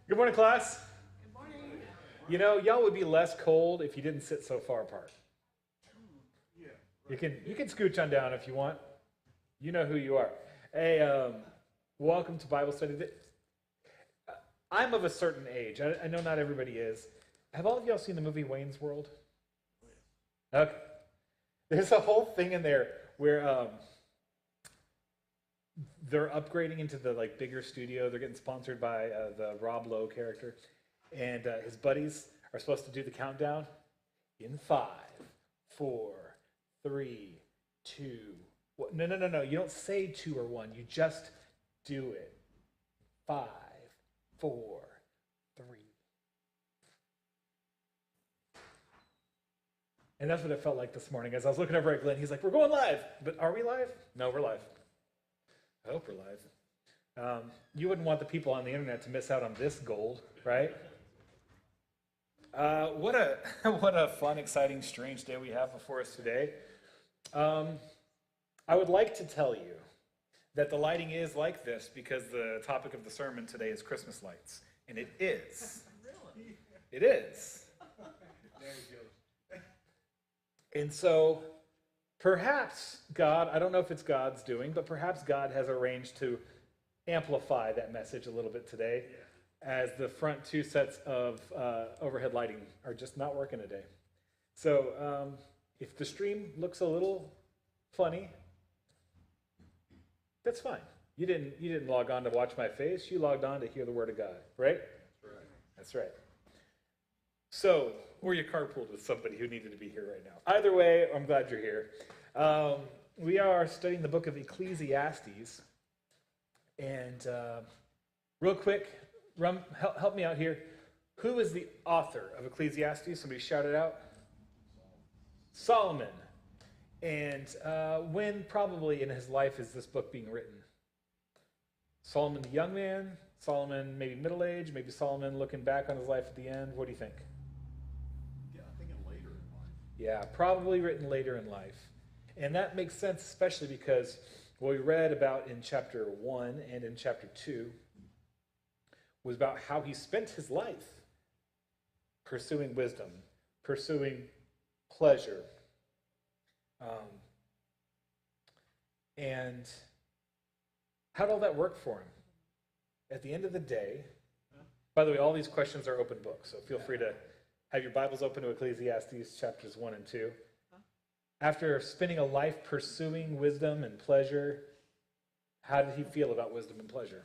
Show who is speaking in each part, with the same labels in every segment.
Speaker 1: Good morning, class. Good morning. You know, y'all would be less cold if you didn't sit so far apart. You can scooch on down if you want. You know who you are. Hey, welcome to Bible study. I'm of a certain age. I know not everybody is. Have all of y'all seen the movie Wayne's World? Okay. There's a whole thing in there where they're upgrading into the bigger studio. They're getting sponsored by the Rob Lowe character, and his buddies are supposed to do the countdown in five, four, three, two. No, no, no, no. You don't say two or one. You just do it. Five, four, three. And that's what it felt like this morning as I was looking over at Glenn. He's like, "We're going live," but are we live? No, we're live. I hope we're live. You wouldn't want the people on the internet to miss out on this gold, right? What a what a fun, exciting, strange day we have before us today. I would like to tell you that the lighting is like this because the topic of the sermon today is Christmas lights, and it is. Really? It is. There you go. And so perhaps God, I don't know if it's God's doing, but perhaps God has arranged to amplify that message a little bit today as the front two sets of overhead lighting are just not working today. So if the stream looks a little funny, that's fine. You didn't log on to watch my face. You logged on to hear the word of God, right? That's right. That's right. So, or you carpooled with somebody who needed to be here right now. Either way, I'm glad you're here. We are studying the book of Ecclesiastes. And real quick, help me out here. Who is the author of Ecclesiastes? Somebody shout it out. Solomon. And when probably in his life is this book being written? Solomon the young man? Solomon maybe middle age? Maybe Solomon looking back on his life at the end? What do you think?
Speaker 2: Yeah, I'm thinking later in life.
Speaker 1: Yeah, probably written later in life. And that makes sense, especially because what we read about in chapter 1 and in chapter 2 was about how he spent his life pursuing wisdom, pursuing pleasure. And how did all that work for him? At the end of the day, by the way, all these questions are open books, so feel free to have your Bibles open to Ecclesiastes chapters 1 and 2. After spending a life pursuing wisdom and pleasure, how did he feel about wisdom and pleasure?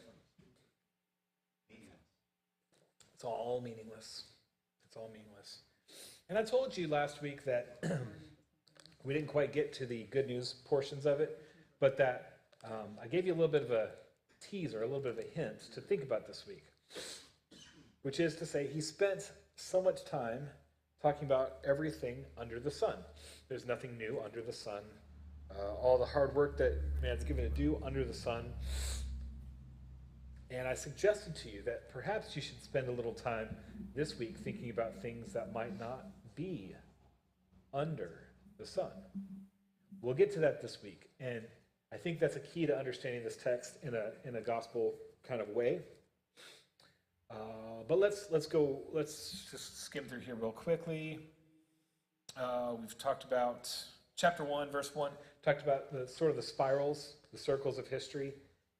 Speaker 1: It's all meaningless. It's all meaningless. And I told you last week that we didn't quite get to the good news portions of it, but that I gave you a little bit of a teaser, a little bit of a hint to think about this week, which is to say he spent so much time talking about everything under the sun. There's nothing new under the sun. All the hard work that man's given to do under the sun. And I suggested to you that perhaps you should spend a little time this week thinking about things that might not be under the sun. We'll get to that this week, and I think that's a key to understanding this text in a gospel kind of way. But let's just skim through here real quickly. We've talked about chapter 1, verse 1, talked about the sort of the spirals, the circles of history,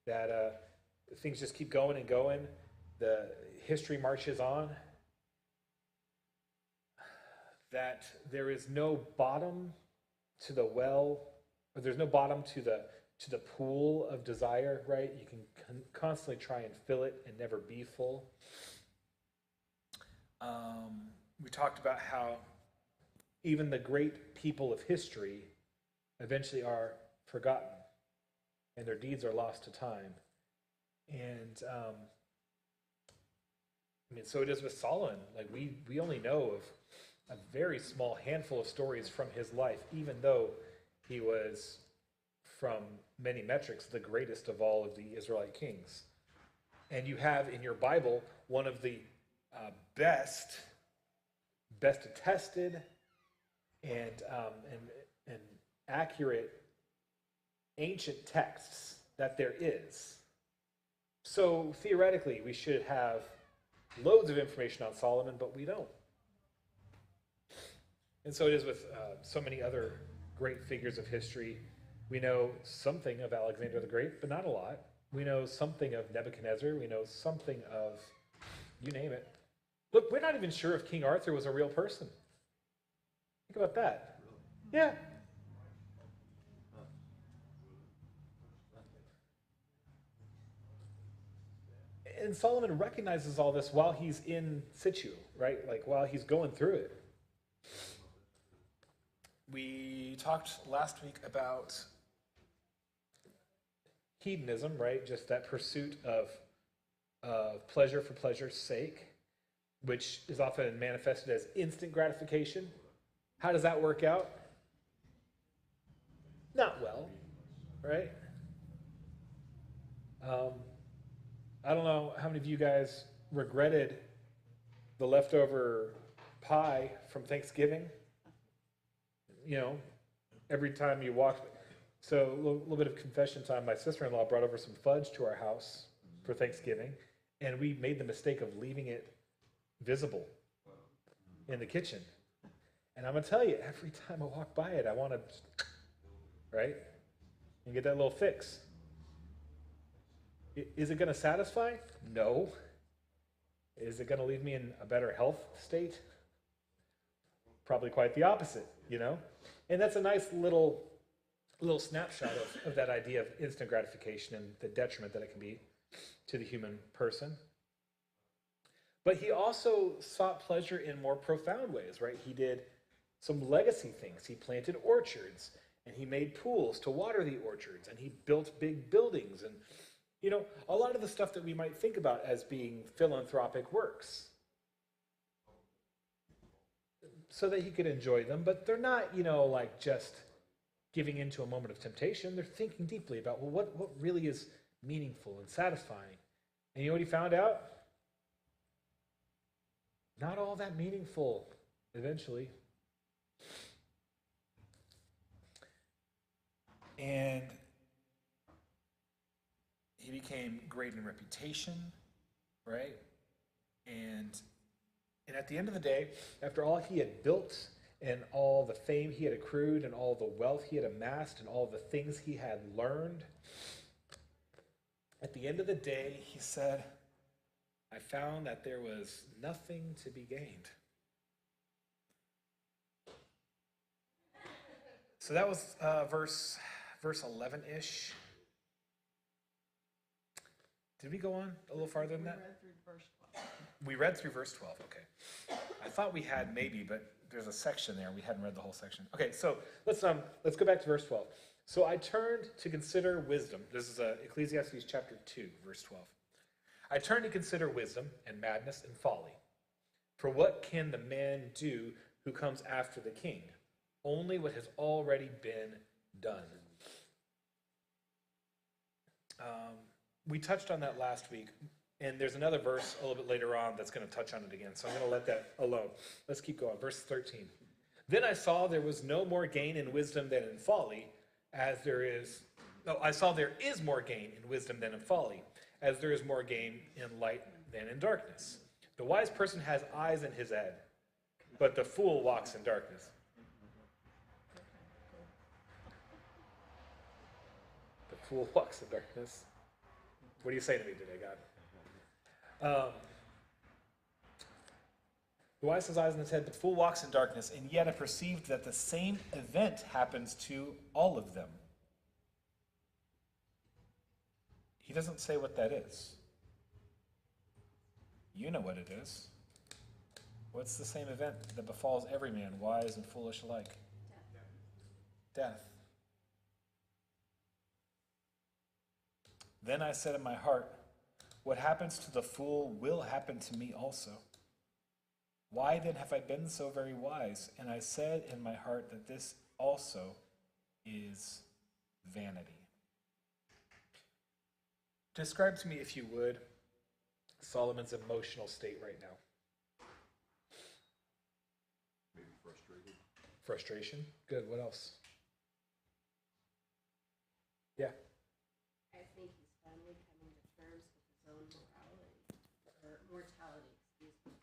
Speaker 1: that things just keep going and going. The history marches on. That there is no bottom to the well, or there's no bottom to the pool of desire, right? You can constantly try and fill it and never be full. We talked about how even the great people of history eventually are forgotten, and their deeds are lost to time. And so it is with Solomon. Like we only know of a very small handful of stories from his life, even though he was, from many metrics, the greatest of all of the Israelite kings. And you have in your Bible one of the best attested and accurate ancient texts that there is So theoretically, we should have loads of information on Solomon, but we don't. And so it is with so many other great figures of history. We know something of Alexander the Great, but not a lot. We know something of Nebuchadnezzar. We know something of, you name it. Look, we're not even sure if King Arthur was a real person. Think about that. Yeah. And Solomon recognizes all this while he's in situ, right? Like while he's going through it. We talked last week about hedonism, right? Just that pursuit of pleasure for pleasure's sake, which is often manifested as instant gratification. How does that work out? Not well, right? I don't know how many of you guys regretted the leftover pie from Thanksgiving. You know, every time you walked. So a little bit of confession time. My sister-in-law brought over some fudge to our house for Thanksgiving, and we made the mistake of leaving it visible in the kitchen. And I'm going to tell you, every time I walk by it, I want to, right? And get that little fix. Is it going to satisfy? No. Is it going to leave me in a better health state? Probably quite the opposite, you know? And that's a nice little snapshot of that idea of instant gratification and the detriment that it can be to the human person. But he also sought pleasure in more profound ways, right? He did some legacy things. He planted orchards, and he made pools to water the orchards, and he built big buildings, and you know, a lot of the stuff that we might think about as being philanthropic works. So that he could enjoy them, but they're not, you know, like just giving into a moment of temptation. They're thinking deeply about, well, what really is meaningful and satisfying? And you know what he found out? Not all that meaningful eventually. And he became great in reputation, right? And at the end of the day, after all he had built and all the fame he had accrued and all the wealth he had amassed and all the things he had learned, at the end of the day, he said, I found that there was nothing to be gained. So that was verse 11-ish. Did we go on a little farther than that? We read through verse 12, okay. I thought we had maybe, but there's a section there. We hadn't read the whole section. Okay, so let's go back to verse 12. So I turned to consider wisdom. This is Ecclesiastes chapter 2, verse 12. I turned to consider wisdom and madness and folly. For what can the man do who comes after the king? Only what has already been done. We touched on that last week, and there's another verse a little bit later on that's going to touch on it again, so I'm going to let that alone. Let's keep going. Verse 13. Then I saw there was no more gain in wisdom than in folly, as there is... No, I saw there is more gain in wisdom than in folly, as there is more gain in light than in darkness. The wise person has eyes in his head, but the fool walks in darkness. The fool walks in darkness. What do you say to me today, God? The wise has eyes in his head, but the fool walks in darkness, and yet I perceived that the same event happens to all of them. He doesn't say what that is. You know what it is. What's the same event that befalls every man, wise and foolish alike? Death. Then I said in my heart, what happens to the fool will happen to me also. Why then have I been so very wise? And I said in my heart that this also is vanity. Describe to me, if you would, Solomon's emotional state right now.
Speaker 2: Maybe frustrated.
Speaker 1: Frustration? Good. What else? Yeah.
Speaker 3: I think he's finally coming to terms with his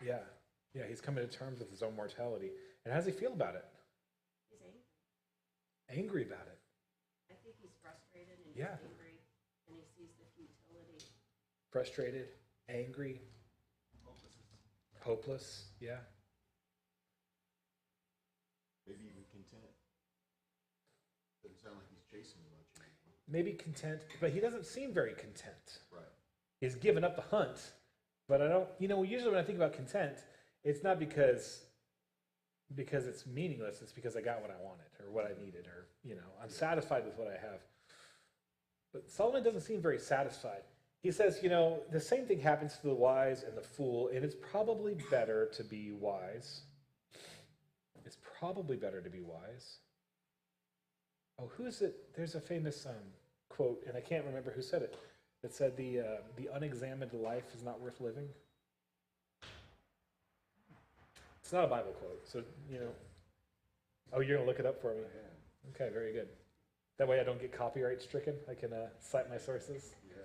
Speaker 1: Yeah. Yeah, he's coming to terms with his own mortality. And how does he feel about it?
Speaker 3: He's angry.
Speaker 1: Angry about it.
Speaker 3: I think he's frustrated and
Speaker 1: Yeah.
Speaker 3: he's angry, and he sees the futility.
Speaker 1: Frustrated, angry, hopeless. Yeah.
Speaker 2: Maybe even content. Doesn't sound like he's chasing much anymore.
Speaker 1: Maybe content, but he doesn't seem very content.
Speaker 2: Right.
Speaker 1: He's given up the hunt, but I don't, usually when I think about content, it's not because it's meaningless, it's because I got what I wanted or what I needed or, I'm satisfied with what I have. But Solomon doesn't seem very satisfied. He says, the same thing happens to the wise and the fool, and it's probably better to be wise. It's probably better to be wise. Oh, who is it? There's a famous quote, and I can't remember who said it. It said, the unexamined life is not worth living. It's not a Bible quote, so, Oh, you're going to look it up for me? Okay, very good. That way I don't get copyright stricken. I can cite my sources.
Speaker 2: Yes.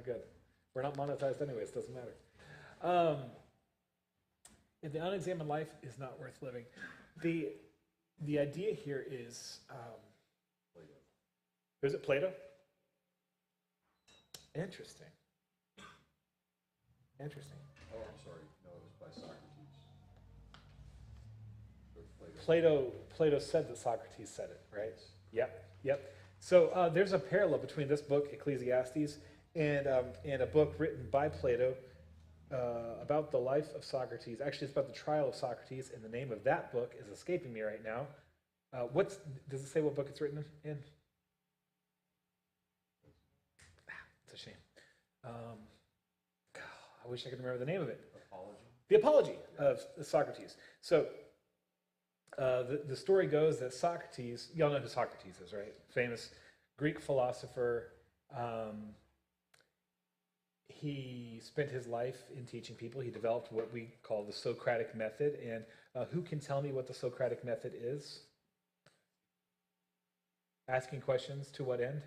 Speaker 1: Good. We're not monetized anyways, doesn't matter. If the unexamined life is not worth living. The idea here is,
Speaker 2: Plato.
Speaker 1: is it Plato? Interesting. Interesting.
Speaker 2: Oh, I'm sorry. No, it was by Socrates. But Plato.
Speaker 1: Plato said that Socrates said it, right? Yep. So there's a parallel between this book, Ecclesiastes, and a book written by Plato about the life of Socrates. Actually, it's about the trial of Socrates, and the name of that book is escaping me right now. Does it say what book it's written in? It's a shame. I wish I could remember the name of it.
Speaker 2: Apology.
Speaker 1: The Apology of Socrates. So the story goes that Socrates, y'all know who Socrates is, right? Famous Greek philosopher. He spent his life in teaching people. He developed what we call the Socratic method. And who can tell me what the Socratic method is? Asking questions to what end?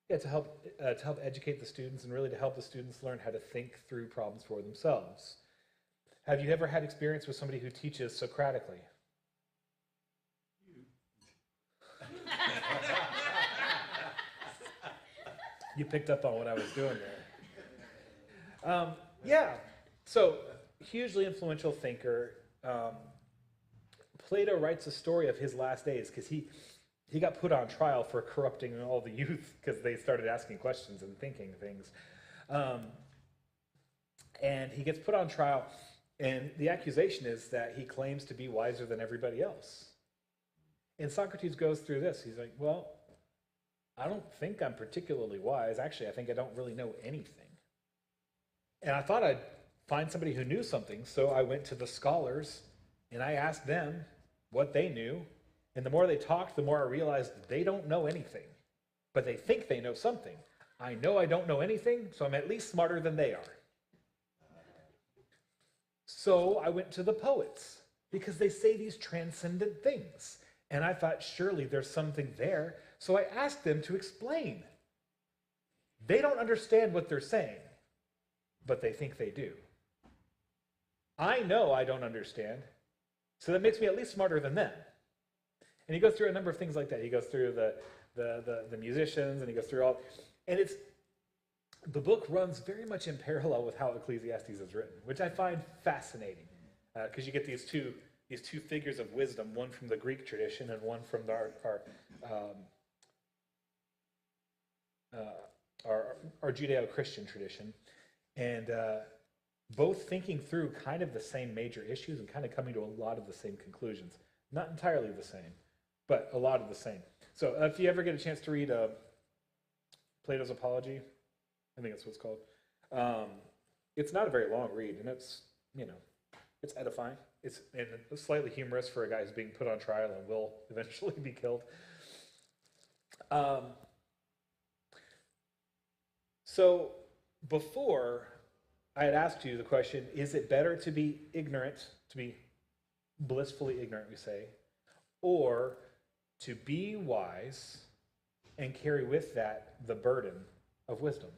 Speaker 1: Yeah, to help educate the students and really to help the students learn how to think through problems for themselves. Have you ever had experience with somebody who teaches Socratically? You picked up on what I was doing there. Yeah, so hugely influential thinker. Plato writes a story of his last days because he got put on trial for corrupting all the youth because they started asking questions and thinking things. And he gets put on trial, and the accusation is that he claims to be wiser than everybody else. And Socrates goes through this. He's like, well, I don't think I'm particularly wise. Actually, I think I don't really know anything. And I thought I'd find somebody who knew something, so I went to the scholars, and I asked them what they knew. And the more they talked, the more I realized they don't know anything, but they think they know something. I know I don't know anything, so I'm at least smarter than they are. So I went to the poets because they say these transcendent things. And I thought, surely there's something there. So I asked them to explain. They don't understand what they're saying, but they think they do. I know I don't understand, so that makes me at least smarter than them. And he goes through a number of things like that. He goes through the musicians, and he goes through all, and the book runs very much in parallel with how Ecclesiastes is written, which I find fascinating, because you get these two figures of wisdom, one from the Greek tradition and one from our Judeo-Christian tradition, and both thinking through kind of the same major issues and kind of coming to a lot of the same conclusions. Not entirely the same, but a lot of the same. So if you ever get a chance to read Plato's Apology, I think that's what it's called. It's not a very long read, and it's edifying. It's slightly humorous for a guy who's being put on trial and will eventually be killed. So before, I had asked you the question, is it better to be ignorant, to be blissfully ignorant, we say, or to be wise and carry with that the burden of wisdom?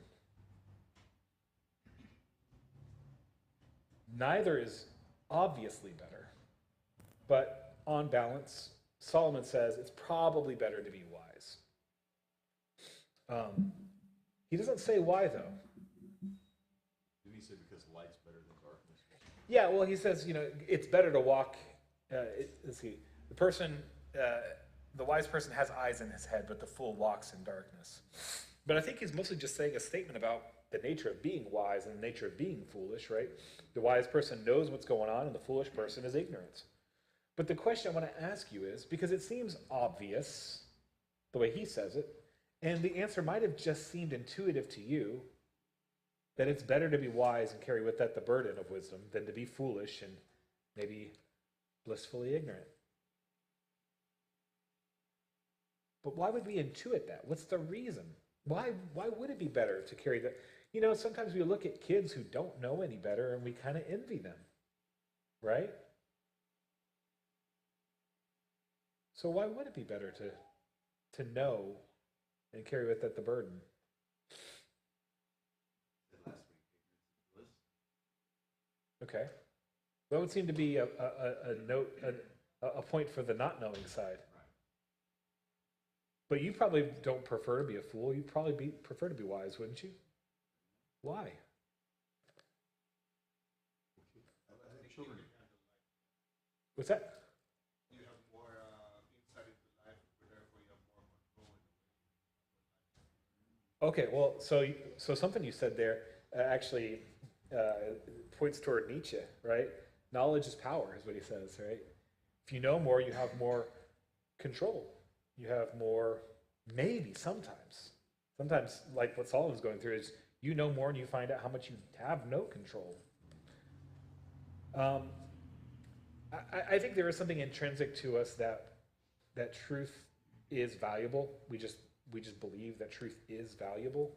Speaker 1: Neither is obviously better, but on balance, Solomon says it's probably better to be wise. He doesn't say why, though.
Speaker 2: Didn't he say because light's better than darkness?
Speaker 1: Yeah, well, he says, it's better to walk. Let's see, the wise person has eyes in his head, but the fool walks in darkness. But I think he's mostly just saying a statement about the nature of being wise and the nature of being foolish, right? The wise person knows what's going on, and the foolish person is ignorant. But the question I want to ask you is, because it seems obvious the way he says it, and the answer might have just seemed intuitive to you, that it's better to be wise and carry with that the burden of wisdom than to be foolish and maybe blissfully ignorant. But why would we intuit that? What's the reason? Why would it be better to carry that? Sometimes we look at kids who don't know any better and we kind of envy them, right? So why would it be better to know and carry with it the burden? Okay. That would seem to be a point for the not knowing side. But you probably don't prefer to be a fool. You'd probably prefer to be wise, wouldn't you? Why?
Speaker 2: Children.
Speaker 1: What's that?
Speaker 4: You have more insight into life, but therefore you have more control.
Speaker 1: Okay, well, so something you said there actually points toward Nietzsche, right? Knowledge is power, is what he says, right? If you know more, you have more control. You have more, maybe sometimes, like what Solomon's going through is you know more and you find out how much you have no control. I think there is something intrinsic to us that truth is valuable. We just believe that truth is valuable.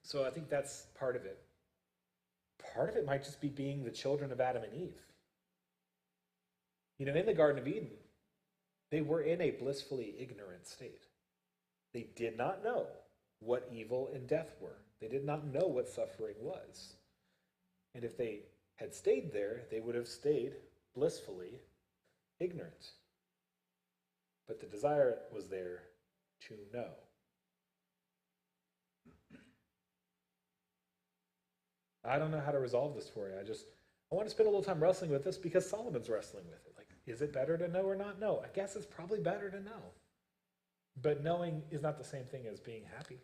Speaker 1: So I think that's part of it. Part of it might just be being the children of Adam and Eve. In the Garden of Eden, they were in a blissfully ignorant state. They did not know what evil and death were. They did not know what suffering was. And if they had stayed there, they would have stayed blissfully ignorant. But the desire was there to know. I don't know how to resolve this for you. I want to spend a little time wrestling with this because Solomon's wrestling with it. Like, is it better to know or not know? I guess it's probably better to know. But knowing is not the same thing as being happy.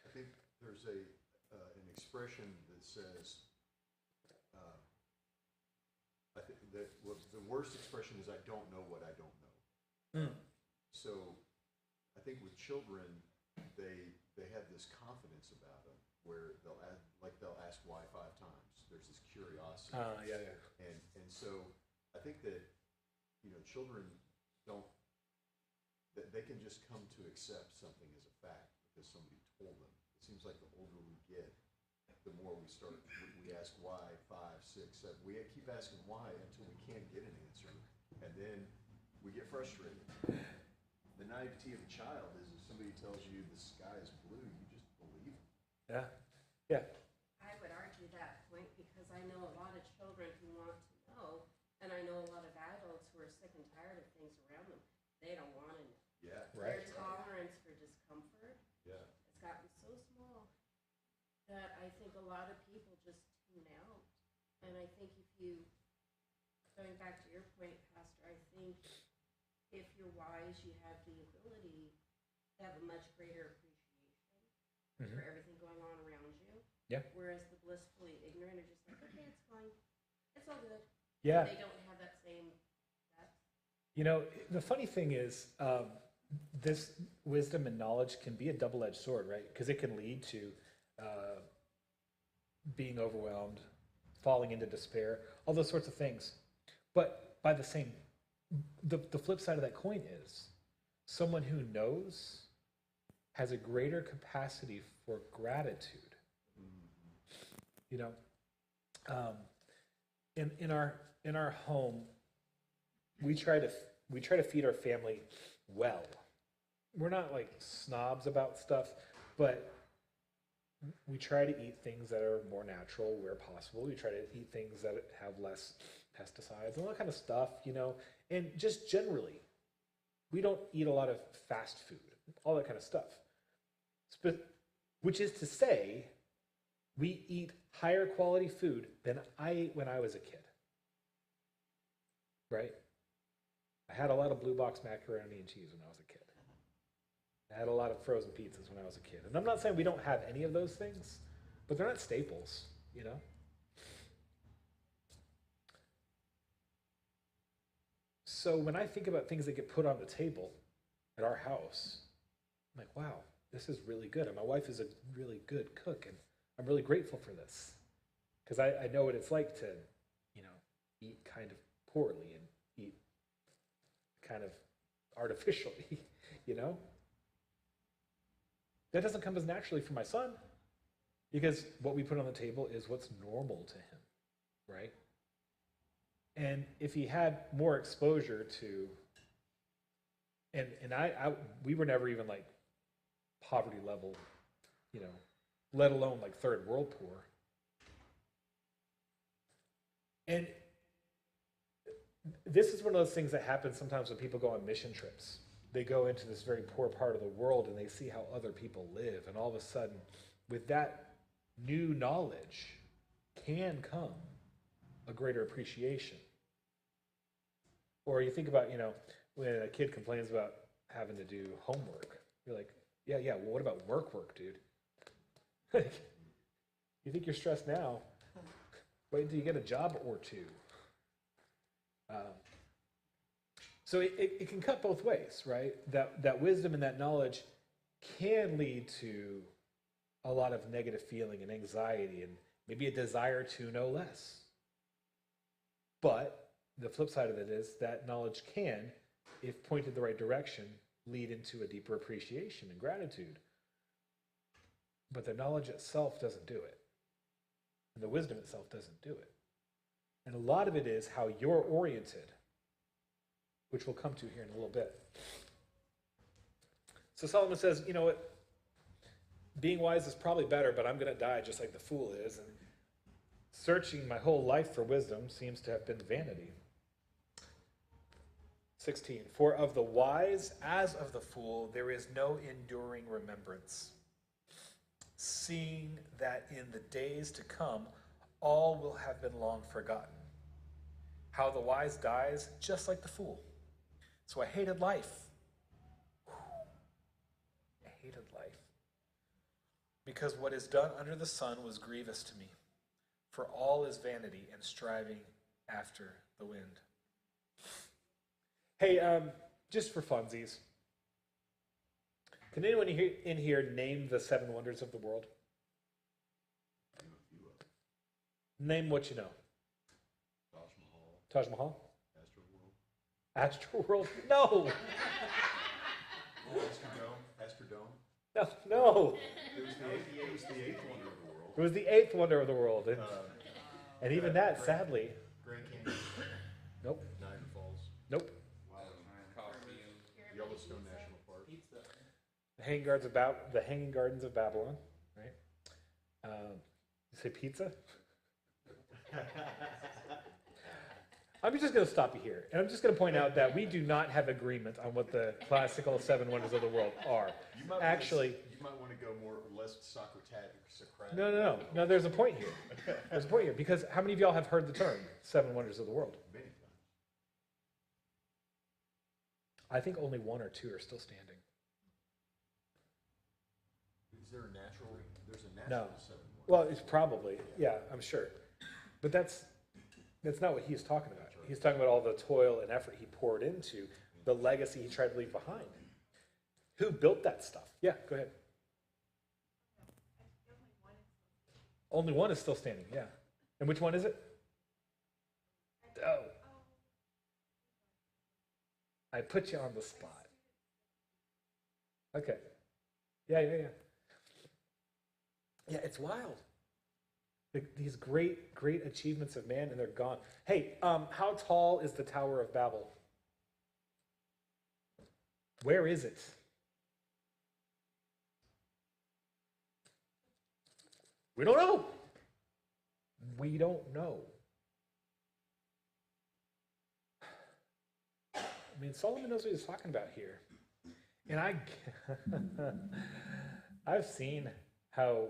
Speaker 2: I think there's an expression that says, I think that the worst expression is I don't know what I don't know. So I think with children, they have this confidence about them where they'll ask why 5 times. There's this curiosity.
Speaker 1: Yeah.
Speaker 2: And so I think that children don't, that they can just come to accept something as a fact because somebody told them. It seems like the older we get, the more we ask why 5, 6, 7. We keep asking why until we can't get an answer, and then we get frustrated. The naivety of a child is if somebody tells you the sky is blue, you just believe them.
Speaker 1: Yeah.
Speaker 3: I would argue that point because I know a lot of children who want to know, and I know a lot of adults who are sick and tired of things around them. They don't want to know.
Speaker 2: Yeah.
Speaker 1: Right.
Speaker 3: Their tolerance for discomfort
Speaker 2: Yeah.
Speaker 3: has gotten so small that I think a lot of people just tune out. And I think going back to your point, Pastor, I think if you're wise, you have the ability to have a much greater appreciation for everything going on around you.
Speaker 1: Yeah.
Speaker 3: Whereas the blissfully ignorant are just like, okay, it's fine. It's all good.
Speaker 1: Yeah.
Speaker 3: They don't have that same depth.
Speaker 1: The funny thing is, this wisdom and knowledge can be a double-edged sword, right? Because it can lead to being overwhelmed, falling into despair, all those sorts of things. But by the flip side of that coin is someone who knows has a greater capacity for gratitude. In our home, we try to feed our family well. We're not like snobs about stuff, but
Speaker 5: we try to eat things that are more natural where possible. We try to eat things that have less pesticides and all that kind of stuff, you know. And just generally, we don't eat a lot of fast food, all that kind of stuff. Which is to say, we eat higher quality food than I ate when I was a kid. Right? I had a lot of blue box macaroni and cheese when I was a kid. I had a lot of frozen pizzas when I was a kid. And I'm not saying we don't have any of those things, but they're not staples, you know? So when I think about things that get put on the table at our house, I'm like, wow, this is really good. And my wife is a really good cook, and I'm really grateful for this. Because I know what it's like to, you know, eat kind of poorly and eat kind of artificially, you know? That doesn't come as naturally for my son, because what we put on the table is what's normal to him, right? And if he had more exposure to, and we were never even like poverty level, you know, let alone like third world poor. And this is one of those things that happens sometimes when people go on mission trips. They go into this very poor part of the world and they see how other people live. And all of a sudden, with that new knowledge can come a greater appreciation. Or you think about, you know, when a kid complains about having to do homework, you're like, yeah, well, what about work, dude? You think you're stressed now? Wait until you get a job or two. So it can cut both ways, right? That wisdom and that knowledge can lead to a lot of negative feeling and anxiety and maybe a desire to know less. But the flip side of it is that knowledge can, if pointed the right direction, lead into a deeper appreciation and gratitude. But the knowledge itself doesn't do it. And the wisdom itself doesn't do it. And a lot of it is how you're oriented, which we'll come to here in a little bit. So Solomon says, you know what? Being wise is probably better, but I'm going to die just like the fool is. And searching my whole life for wisdom seems to have been vanity. 16, for of the wise as of the fool there is no enduring remembrance, seeing that in the days to come all will have been long forgotten. How the wise dies just like the fool. So I hated life. I hated life. Because what is done under the sun was grievous to me. For all is vanity and striving after the wind. Hey, just for funsies, can anyone in here name the 7 wonders of the world? Name what you know. Taj Mahal? Astroworld? No!
Speaker 2: Astrodome?
Speaker 5: No!
Speaker 2: It was the eighth wonder of the world.
Speaker 5: It was the 8th wonder of the world. And even that, sadly.
Speaker 2: Grand Canyon.
Speaker 5: Nope.
Speaker 2: Niagara Falls.
Speaker 5: Nope.
Speaker 2: Yellowstone National Park.
Speaker 5: The Hanging Gardens of Babylon, right? You say pizza? I'm just going to stop you here, and I'm just going to point out that we do not have agreement on what the classical 7 wonders of the world are.
Speaker 2: You might want to go more or less Socratic.
Speaker 5: No. There's a point here. There's a point here because how many of y'all have heard the term 7 wonders of the world?
Speaker 2: Many times.
Speaker 5: I think only 1 or 2 are still standing.
Speaker 2: Is there a natural? There's a
Speaker 5: No.
Speaker 2: natural 7 wonders.
Speaker 5: Well, it's probably, yeah, I'm sure. But that's not what he's talking about. He's talking about all the toil and effort he poured into the legacy he tried to leave behind. Who built that stuff? Yeah, go ahead. Only 1 is still standing, yeah. And which one is it? Oh. I put you on the spot. Okay. Yeah. Yeah, it's wild. These great achievements of man, and they're gone. Hey, how tall is the Tower of Babel? Where is it? We don't know. We don't know. I mean, Solomon knows what he's talking about here. And I've seen how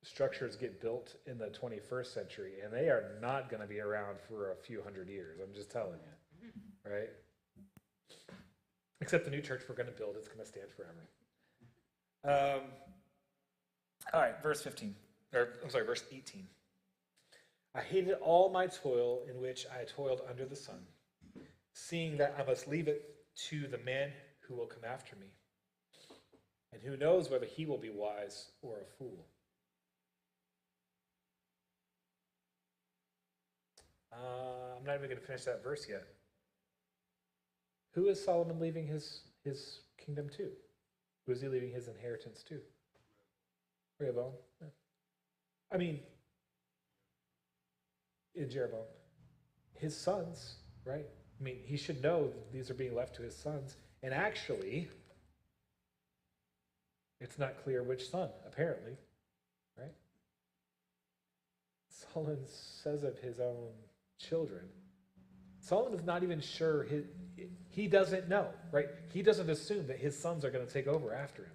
Speaker 5: structures get built in the 21st century, and they are not going to be around for a few hundred years. I'm just telling you, right? Except the new church we're going to build, it's going to stand forever.
Speaker 1: All right, verse 15. Or, I'm sorry, verse 18.
Speaker 5: I hated all my toil in which I toiled under the sun, seeing that I must leave it to the man who will come after me. And who knows whether he will be wise or a fool. I'm not even going to finish that verse yet. Who is Solomon leaving his kingdom to? Who is he leaving his inheritance to? Rehoboam. Yeah. I mean, in Jeroboam. His sons, right? I mean, he should know that these are being left to his sons. And actually, it's not clear which son, apparently, right? Solomon says of his own children. Solomon is not even sure, he doesn't know, right? He doesn't assume that his sons are going to take over after him.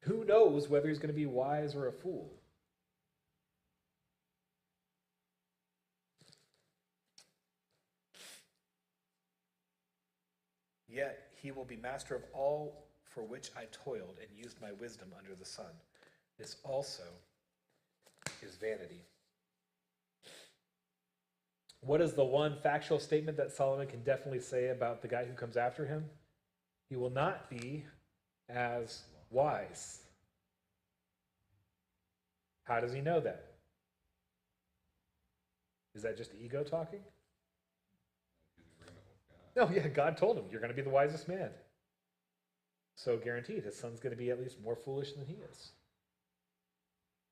Speaker 5: Who knows whether he's going to be wise or a fool?
Speaker 1: Yet he will be master of all for which I toiled and used my wisdom under the sun. This also is vanity.
Speaker 5: What is the one factual statement that Solomon can definitely say about the guy who comes after him? He will not be as wise. How does he know that? Is that just ego talking? No, yeah, God told him, you're going to be the wisest man. So guaranteed, his son's going to be at least more foolish than he is.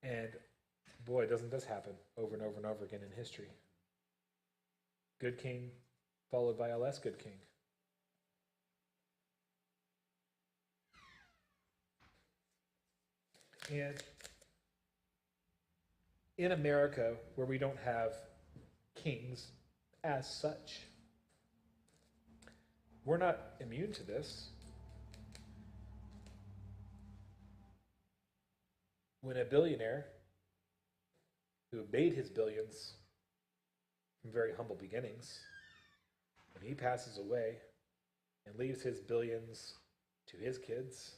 Speaker 5: And boy, doesn't this happen over and over and over again in history. Good king followed by a less good king. And in America, where we don't have kings as such, we're not immune to this. When a billionaire who made his billions from very humble beginnings, when he passes away and leaves his billions to his kids,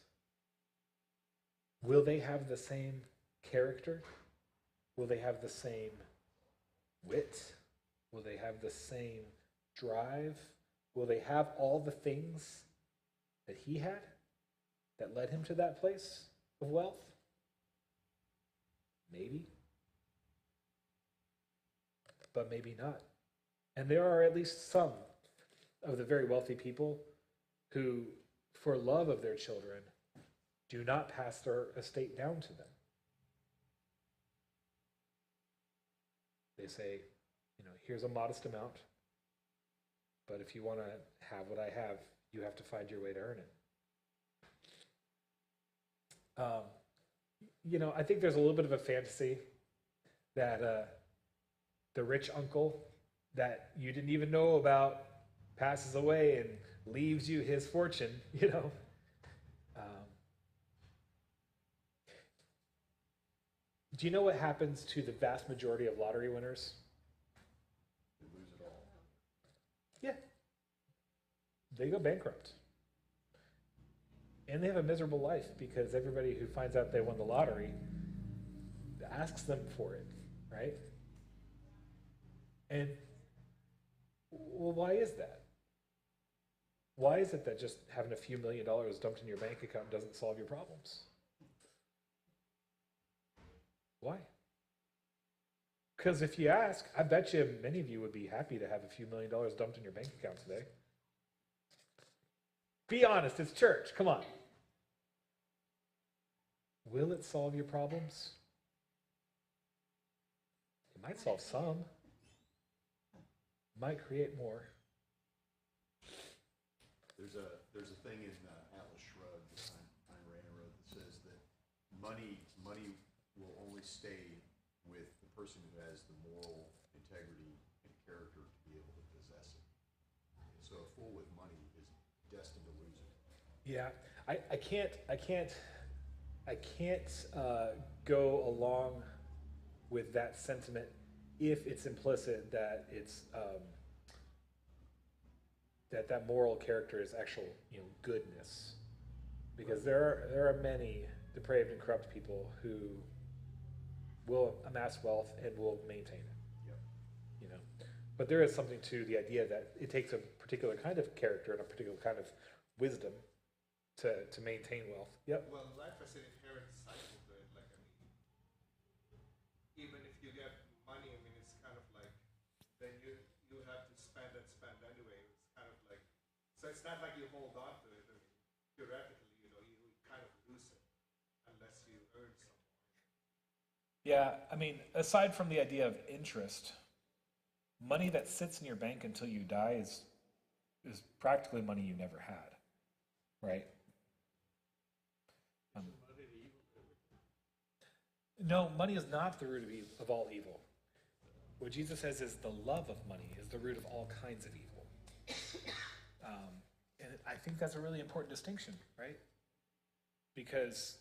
Speaker 5: will they have the same character? Will they have the same wit? Will they have the same drive? Will they have all the things that he had that led him to that place of wealth? Maybe. But maybe not. And there are at least some of the very wealthy people who, for love of their children, do not pass their estate down to them. They say, here's a modest amount, but if you want to have what I have, you have to find your way to earn it. I think there's a little bit of a fantasy that the rich uncle that you didn't even know about passes away and leaves you his fortune, Do you know what happens to the vast majority of lottery winners?
Speaker 2: They lose it all.
Speaker 5: Yeah. They go bankrupt. And they have a miserable life because everybody who finds out they won the lottery asks them for it, right? And, well, why is that? Why is it that just having a few $1 million dumped in your bank account doesn't solve your problems? Why? Because if you ask, I bet you many of you would be happy to have a few $1 million dumped in your bank account today. Be honest, it's church. Come on. Will it solve your problems? It might solve some. It might create more.
Speaker 2: There's a thing in Atlas Shrugged, Ayn Rand wrote, that says that money will only stay with the person who has the moral integrity and character to be able to possess it. So a fool with money is destined to lose it.
Speaker 5: Yeah, I can't go along with that sentiment if it's implicit that it's that moral character is actual, goodness, because there are many depraved and corrupt people who will amass wealth and will maintain it.
Speaker 2: Yep.
Speaker 5: But there is something to the idea that it takes a particular kind of character and a particular kind of wisdom to maintain wealth. Yep.
Speaker 4: Well, life has an inherent cycle to it. Like, I mean, even if you get money, I mean, it's kind of like, then you have to spend anyway. It's kind of like, so it's not like you hold on to it. I mean, theoretically, you kind of lose it unless you earn some more.
Speaker 1: Yeah, I mean, aside from the idea of interest, money that sits in your bank until you die is practically money you never had, right? No, money is not the root of all evil. What Jesus says is the love of money is the root of all kinds of evil. And I think that's a really important distinction, right? Because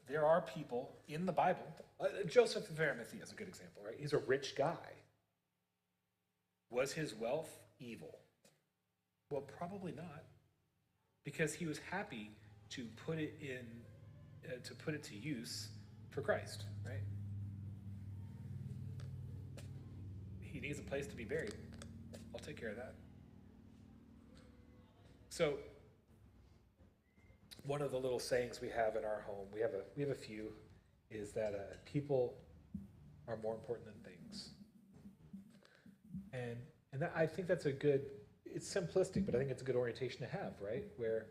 Speaker 1: there are people in the Bible, Joseph of Arimathea is a good example, right?
Speaker 5: He's a rich guy.
Speaker 1: Was his wealth evil? Well, probably not, because he was happy to put it to use for Christ, right? He needs a place to be buried. I'll take care of that. So,
Speaker 5: One of the little sayings we have in our home, we have a few, is that people are more important than things. And I think that's it's simplistic, but I think it's a good orientation to have, right? Where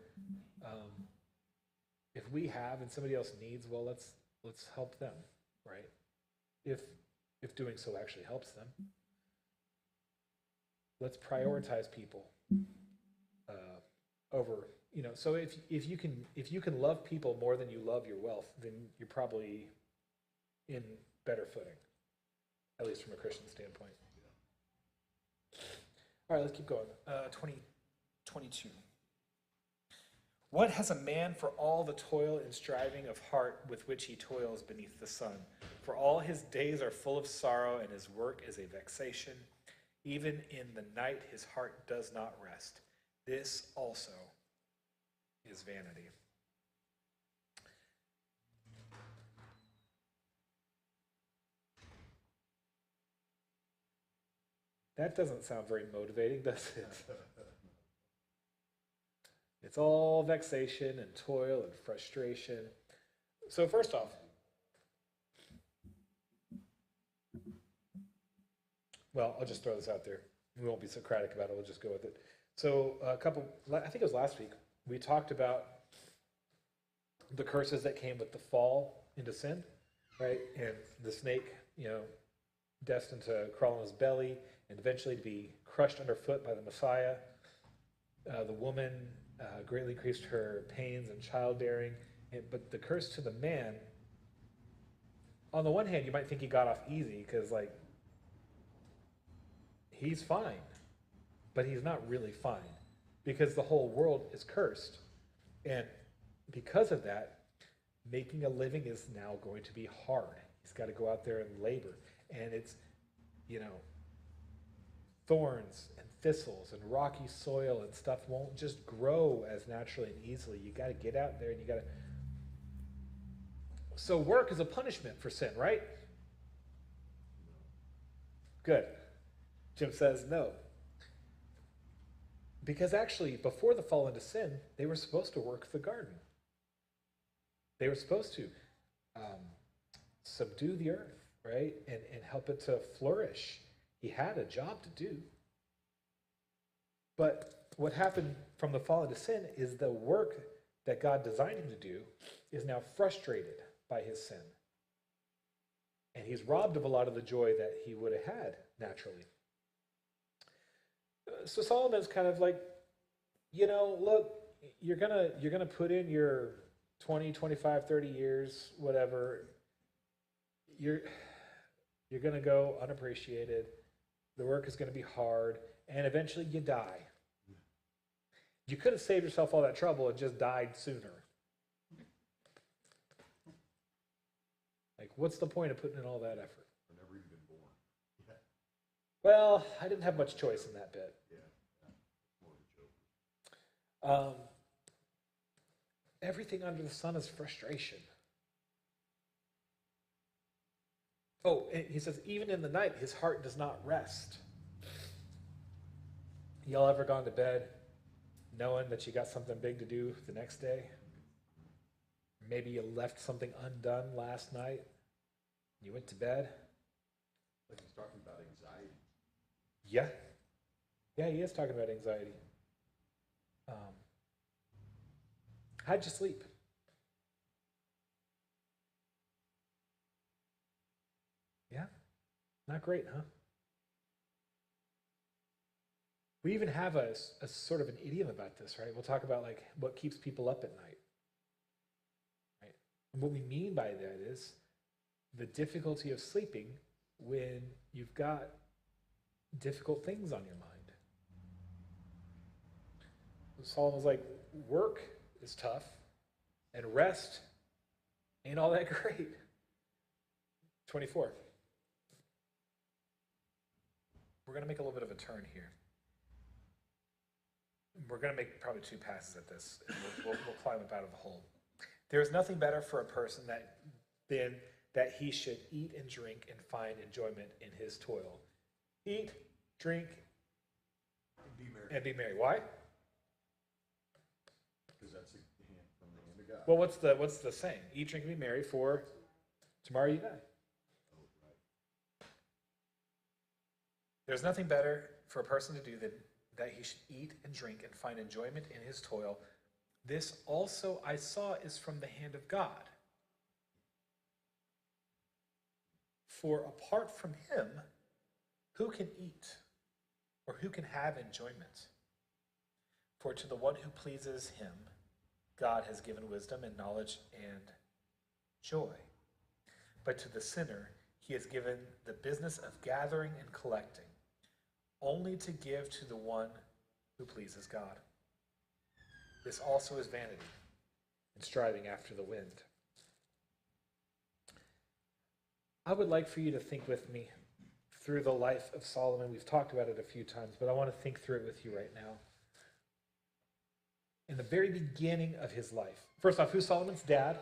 Speaker 5: if we have and somebody else needs, well, let's help them, right? If doing so actually helps them. Let's prioritize people over, so if you can love people more than you love your wealth, then you're probably in better footing, at least from a Christian standpoint. All right, let's keep going.
Speaker 1: 2022. What has a man for all the toil and striving of heart with which he toils beneath the sun? For all his days are full of sorrow, and his work is a vexation. Even in the night his heart does not rest. This also is vanity.
Speaker 5: That doesn't sound very motivating, does it? It's all vexation and toil and frustration. So first off, well, I'll just throw this out there. We won't be Socratic about it. We'll just go with it. So I think it was last week, we talked about the curses that came with the fall into sin, right? And the snake, destined to crawl on his belly and eventually to be crushed underfoot by the Messiah. The woman greatly increased her pains and childbearing. But the curse to the man, on the one hand, you might think he got off easy because, he's fine. But he's not really fine because the whole world is cursed. And because of that, making a living is now going to be hard. He's got to go out there and labor. And it's, thorns and thistles and rocky soil and stuff won't just grow as naturally and easily. You got to get out there and you got to. So work is a punishment for sin, right? Good. Jim says no. Because actually, before the fall into sin, they were supposed to work the garden. They were supposed to subdue the earth, right? And help it to flourish. He had a job to do. But what happened from the fall into sin is the work that God designed him to do is now frustrated by his sin. And he's robbed of a lot of the joy that he would have had naturally. So Solomon's kind of like, look, you're gonna put in your 20, 25, 30 years, whatever, you're going to go unappreciated. The work is going to be hard, and eventually you die. You could have saved yourself all that trouble and just died sooner. Like, what's the point of putting in all that effort?
Speaker 2: Or never even been born. Yeah,
Speaker 5: Well, I didn't have much choice in that bit.
Speaker 2: yeah, yeah. More of a joke.
Speaker 5: Everything under the sun is frustration. Oh, and he says, even in the night, his heart does not rest. Y'all ever gone to bed knowing that you got something big to do the next day? Maybe you left something undone last night. You went to bed.
Speaker 2: Like he's talking about anxiety.
Speaker 5: Yeah. Yeah, he is talking about anxiety. How'd you sleep? Yeah? Not great, huh? We even have a sort of an idiom about this, right? We'll talk about like what keeps people up at night. Right? And what we mean by that is the difficulty of sleeping when you've got difficult things on your mind. Solomon was like, work is tough, and rest ain't all that great. 24. We're going to make a little bit of a turn here. We're going to make probably 2 passes at this, and we'll climb up out of the hole. There is nothing better for a person than that he should eat and drink and find enjoyment in his toil. Eat, drink,
Speaker 2: And be married.
Speaker 5: and be merry. Why?
Speaker 2: Because that's a hand from the hand of God.
Speaker 5: Well, what's the saying? Eat, drink, and be merry, for tomorrow you die.
Speaker 2: Oh, right.
Speaker 1: There's nothing better for a person to do than that he should eat and drink and find enjoyment in his toil. This also I saw is from the hand of God. For apart from him, who can eat or who can have enjoyment? For to the one who pleases him, God has given wisdom and knowledge and joy. But to the sinner, he has given the business of gathering and collecting, only to give to the one who pleases God. This also is vanity and striving after the wind. I would like for you to think with me through the life of Solomon. We've talked about it a few times, but I want to think through it with you right now. In the very beginning of his life, first off, who's Solomon's dad?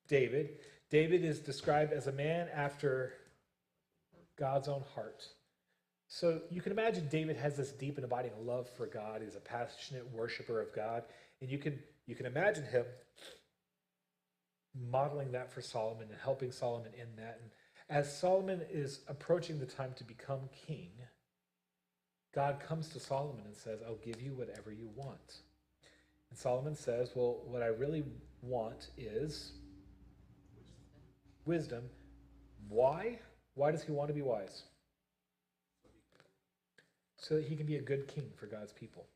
Speaker 1: David. David is described as a man after God's own heart. So you can imagine David has this deep and abiding love for God. He's a passionate worshiper of God. And you can imagine him modeling that for Solomon and helping Solomon in that. And as Solomon is approaching the time to become king, God comes to Solomon and says, I'll give you whatever you want. And Solomon says, well, what I really want is wisdom. Why? Why does he want to be wise? So that he can be a good king for God's people.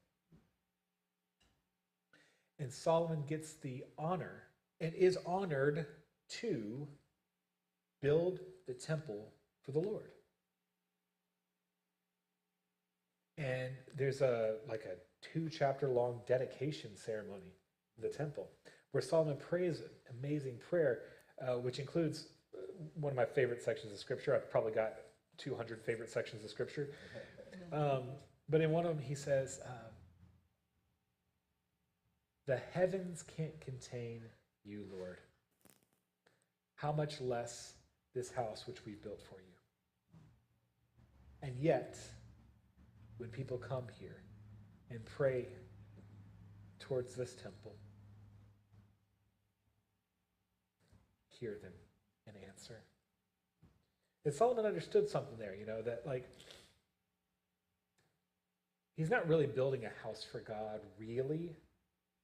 Speaker 1: And Solomon gets the honor and is honored to build the temple for the Lord. And there's a 2-chapter long dedication ceremony of the temple where Solomon prays an amazing prayer, which includes one of my favorite sections of Scripture. I've probably got 200 favorite sections of Scripture. But in one of them, he says, the heavens can't contain you, Lord. How much less this house which we've built for you. And yet, when people come here and pray towards this temple, hear them and answer. And Solomon understood something there, that he's not really building a house for God, really,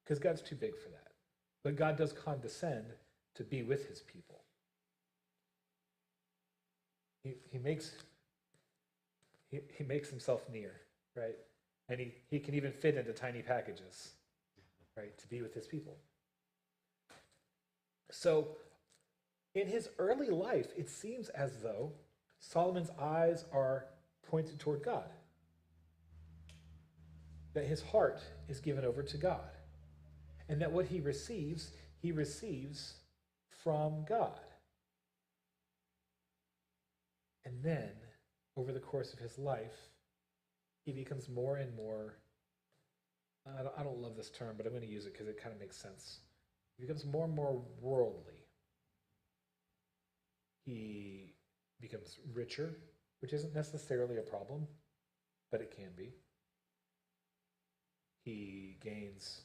Speaker 1: because God's too big for that. But God does condescend to be with his people. He makes himself near, right? And he can even fit into tiny packages, right, to be with his people. So
Speaker 5: In his early life, it seems as though Solomon's eyes are pointed toward God, that his heart is given over to God, and that what he receives from God. And then, over the course of his life, he becomes more and more, I don't love this term, but I'm going to use it because it kind of makes sense. He becomes more and more worldly. He becomes richer, which isn't necessarily a problem, but it can be. He gains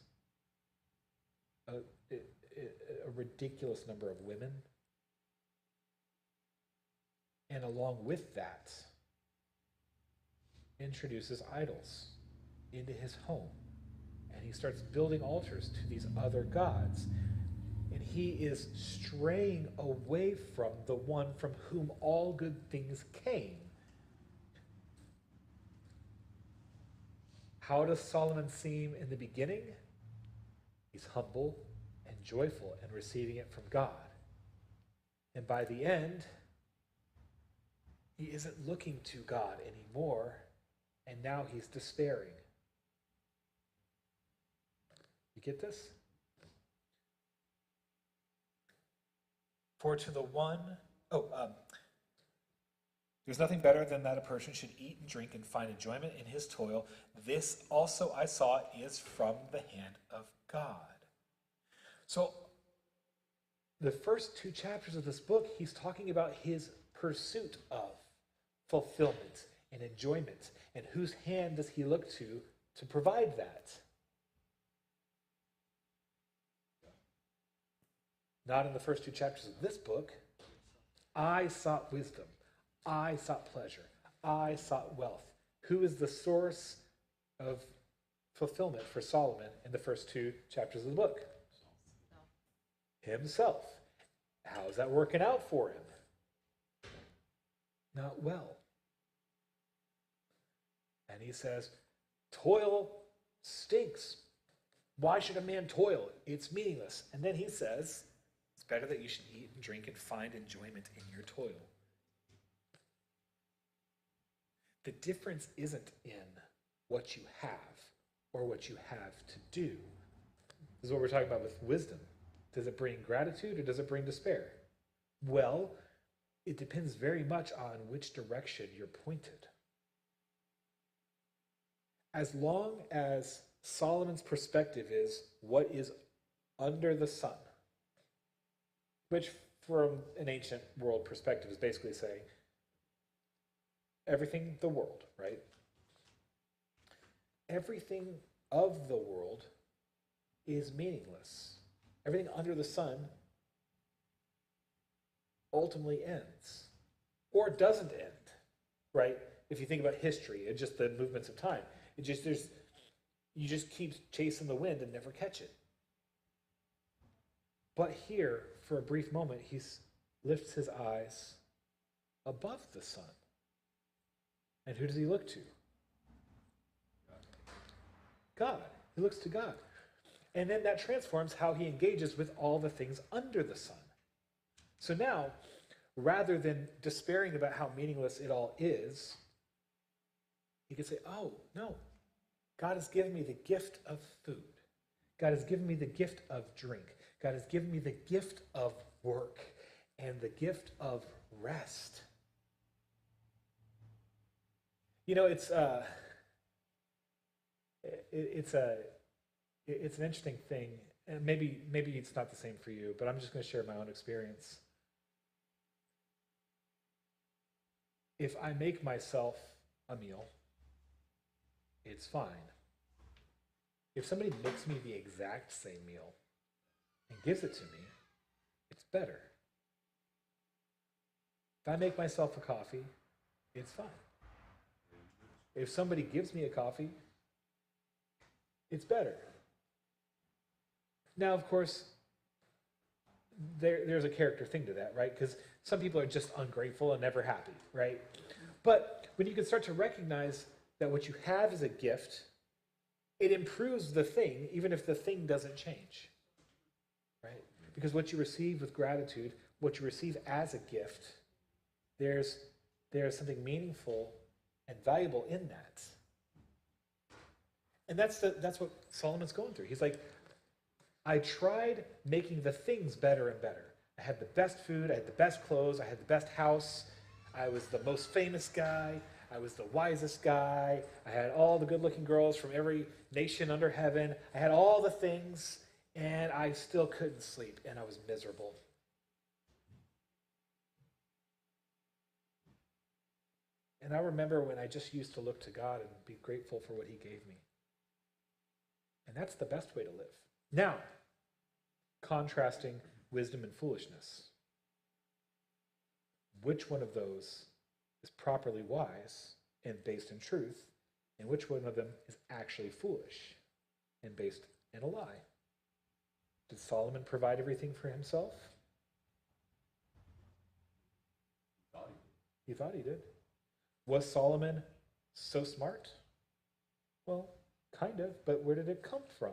Speaker 5: a ridiculous number of women. And along with that, introduces idols into his home. And he starts building altars to these other gods. And he is straying away from the one from whom all good things came. How does Solomon seem in the beginning? He's humble and joyful and receiving it from God. And by the end, he isn't looking to God anymore, and now he's despairing. You get this? For to the one, there's nothing better than that a person should eat and drink and find enjoyment in his toil. This also I saw is from the hand of God. So, the first 2 chapters of this book, he's talking about his pursuit of fulfillment and enjoyment, and whose hand does he look to provide that? Not in the first 2 chapters of this book. I sought wisdom. I sought pleasure. I sought wealth. Who is the source of fulfillment for Solomon in the first 2 chapters of the book? Himself. How's that working out for him? Not well. And he says, toil stinks. Why should a man toil? It's meaningless. And then he says, it's better that you should eat and drink and find enjoyment in your toil. The difference isn't in what you have or what you have to do. This is what we're talking about with wisdom. Does it bring gratitude or does it bring despair? Well, it depends very much on which direction you're pointed. As long as Solomon's perspective is what is under the sun, which from an ancient world perspective is basically saying everything the world, right? Everything of the world is meaningless. Everything under the sun ultimately ends or doesn't end, right? If you think about history and just the movements of time, you just keep chasing the wind and never catch it. But here, for a brief moment, he lifts his eyes above the sun. And who does he look to? God. He looks to God. And then that transforms how he engages with all the things under the sun. So now, rather than despairing about how meaningless it all is, he can say, oh, no, God has given me the gift of food. God has given me the gift of drink. God has given me the gift of work and the gift of rest. You know, it's an interesting thing, and maybe it's not the same for you, but I'm just going to share my own experience. If I make myself a meal, it's fine. If somebody makes me the exact same meal and gives it to me, it's better. If I make myself a coffee, it's fine. If somebody gives me a coffee, it's better. Now, of course, there's a character thing to that, right? Because some people are just ungrateful and never happy, right? But when you can start to recognize that what you have is a gift, it improves the thing, even if the thing doesn't change, right? Because what you receive with gratitude what you receive as a gift, there's something meaningful and valuable in that. And that's what Solomon's going through. He's like, I tried making the things better and better. I had the best food, I had the best clothes, I had the best house, I was the most famous guy, I was the wisest guy, I had all the good-looking girls from every nation under heaven, I had all the things, and I still couldn't sleep, and I was miserable. And I remember when I just used to look to God and be grateful for what he gave me. And that's the best way to live. Now, contrasting wisdom and foolishness. Which one of those is properly wise and based in truth, and which one of them is actually foolish and based in a lie? Did Solomon provide everything for himself? He thought he did. Was Solomon so smart? Well, kind of, but where did it come from?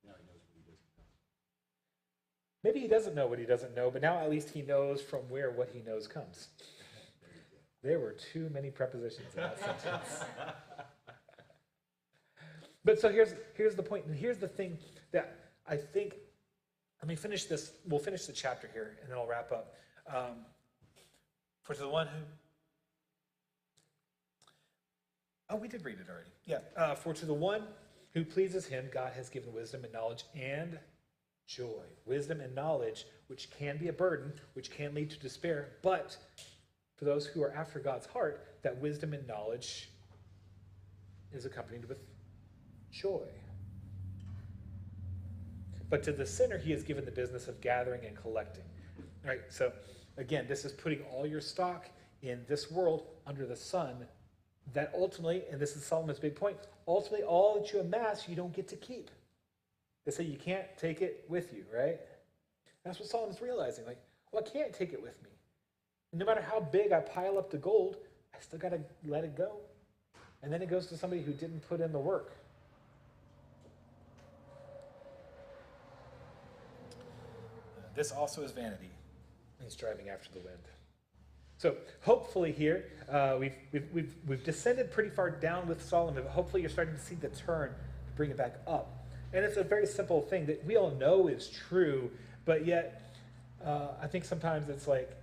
Speaker 2: Now he knows what he doesn't know.
Speaker 5: Maybe he doesn't know what he doesn't know, but now at least he knows from where what he knows comes. There were too many prepositions in that sentence. But so here's the point, and here's the thing that I think, let me finish this, we'll finish the chapter here, and then I'll wrap up. For to the one who, we did read it already. Yeah, for to the one who pleases him, God has given wisdom and knowledge and joy. Wisdom and knowledge, which can be a burden, which can lead to despair, but for those who are after God's heart, that wisdom and knowledge is accompanied with joy. But to the sinner, he has given the business of gathering and collecting. All right, so again, this is putting all your stock in this world under the sun, that ultimately, and this is Solomon's big point, ultimately all that you amass, you don't get to keep. They say you can't take it with you, right? That's what Solomon's realizing. Like, well, I can't take it with me. No matter how big I pile up the gold, I still got to let it go. And then it goes to somebody who didn't put in the work. This also is vanity. He's driving after the wind. So hopefully here, we've descended pretty far down with Solomon, but hopefully you're starting to see the turn to bring it back up. And it's a very simple thing that we all know is true, but yet I think sometimes it's like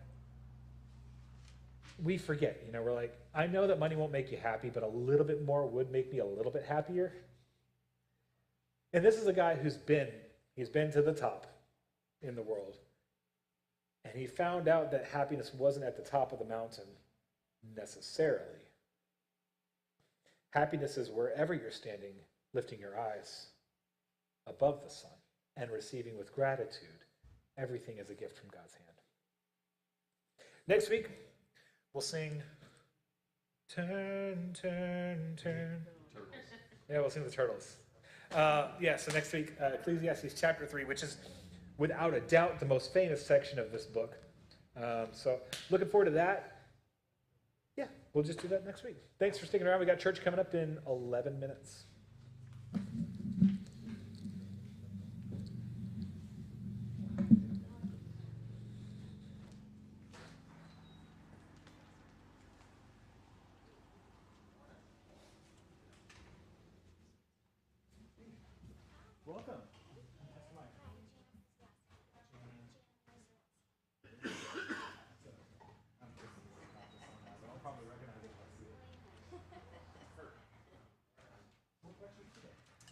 Speaker 5: we forget. You know, we're like, I know that money won't make you happy, but a little bit more would make me a little bit happier. And this is a guy he's been to the top in the world. And he found out that happiness wasn't at the top of the mountain necessarily. Happiness is wherever you're standing, lifting your eyes above the sun and receiving with gratitude everything as a gift from God's hand. Next week, we'll sing Turn, Turn, Turn.
Speaker 2: Turtles.
Speaker 5: Yeah, we'll sing the Turtles. So next week, Ecclesiastes chapter 3, which is without a doubt the most famous section of this book. So looking forward to that. Yeah, we'll just do that next week. Thanks for sticking around. We got church coming up in 11 minutes.
Speaker 1: Welcome.